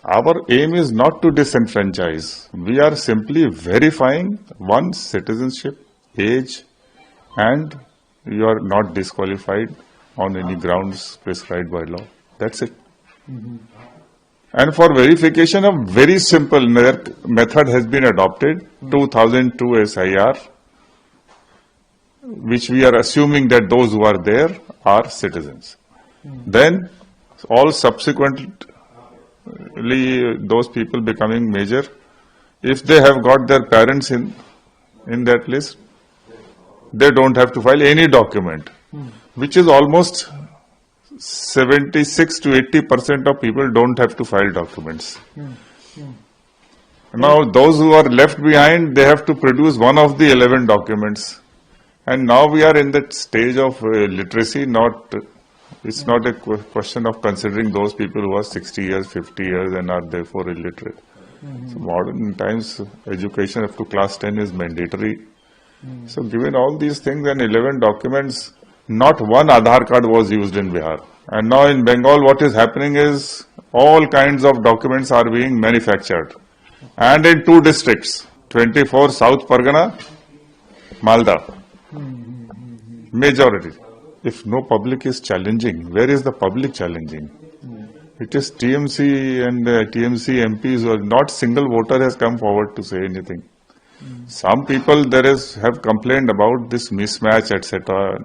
Our aim is not to disenfranchise. We are simply verifying one's citizenship, age, and you are not disqualified on any grounds prescribed by law. That's it. And for verification, a very simple method has been adopted, 2002 SIR, which we are assuming that those who are there are citizens. Then all subsequently those people becoming major, if they have got their parents in that list, they don't have to file any document, which is almost 76 to 80% of people don't have to file documents. Now those who are left behind, they have to produce one of the 11 documents. And now we are in that stage of literacy, it's not a question of considering those people who are 60 years, 50 years and are therefore illiterate. So modern times, education up to class 10 is mandatory. So given all these things and 11 documents, not one Aadhaar card was used in Bihar. And now in Bengal, what is happening is all kinds of documents are being manufactured. And in 2 districts, 24 South Pargana, Malda, majority. If no public is challenging, where is the public challenging? It is TMC and TMC MPs, or not single voter has come forward to say anything. Some people have complained about this mismatch, etc.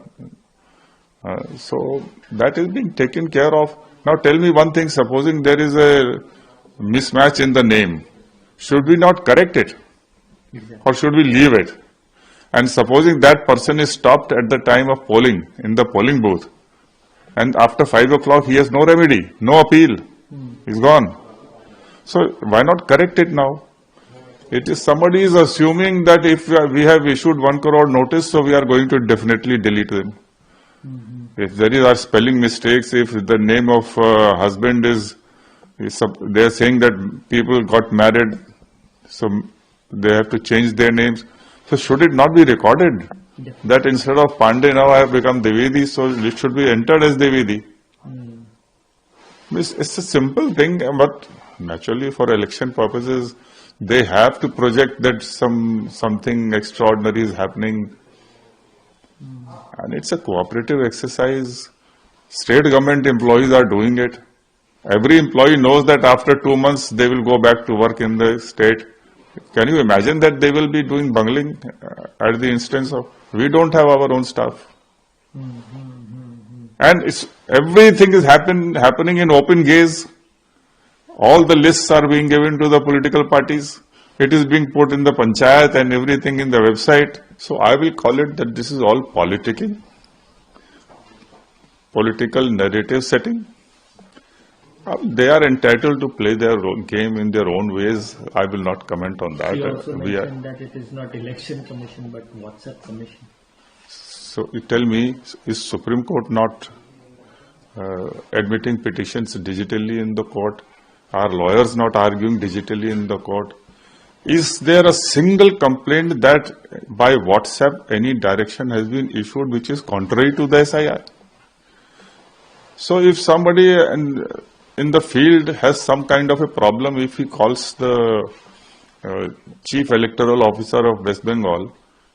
So that is being taken care of. Now tell me one thing, supposing there is a mismatch in the name, should we not correct it? Or should we leave it? And supposing that person is stopped at the time of polling, in the polling booth, and after 5 o'clock he has no remedy, no appeal, he's gone. So why not correct it now? It is somebody is assuming that if we have issued 1 crore notice, so we are going to definitely delete them. If there are spelling mistakes, if the name of husband is they are saying that people got married, so they have to change their names. So should it not be recorded that instead of Pandey now I have become Devedi, so it should be entered as Devedi? It's a simple thing, but naturally for election purposes, they have to project that something extraordinary is happening. And it's a cooperative exercise. State government employees are doing it. Every employee knows that after 2 months they will go back to work in the state. Can you imagine that they will be doing bungling at the instance of, we don't have our own staff. And everything is happening in open gaze. All the lists are being given to the political parties. It is being put in the panchayat and everything in the website. So I will call it that this is all politicking. Political narrative setting. They are entitled to play their own game in their own ways. I will not comment on that. You also mentioned that it is not election commission but WhatsApp commission. So you tell me, is Supreme Court not admitting petitions digitally in the court? Are lawyers not arguing digitally in the court? Is there a single complaint that by WhatsApp any direction has been issued which is contrary to the SIR? So if somebody in the field has some kind of a problem, if he calls the Chief Electoral Officer of West Bengal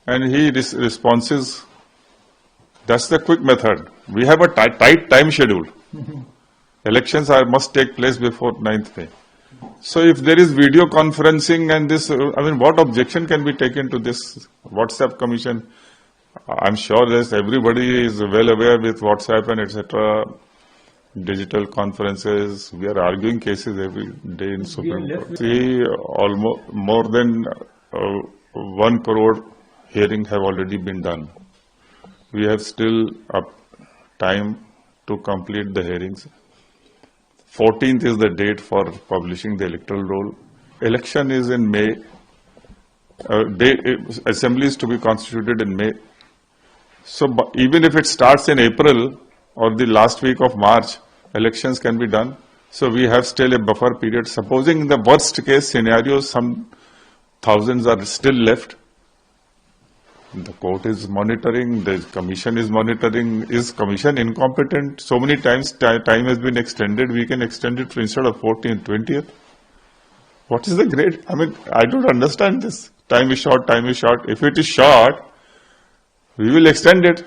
and he responses, that's the quick method. We have a tight time schedule. Elections must take place before 9th May. So if there is video conferencing and this, what objection can be taken to this WhatsApp commission? I'm sure that everybody is well aware with WhatsApp and etc. Digital conferences, we are arguing cases every day in Supreme Court. See, almost more than 1 crore hearings have already been done. We have still time to complete the hearings. 14th is the date for publishing the electoral roll. Election is in May. Assembly is to be constituted in May. So even if it starts in April or the last week of March, elections can be done. So we have still a buffer period. Supposing in the worst case scenario, some thousands are still left. The court is monitoring, the commission is monitoring. Is commission incompetent? So many times time has been extended. We can extend it to instead of 14th, 20th. What is the grade? I mean, I don't understand this. Time is short, time is short. If it is short, we will extend it.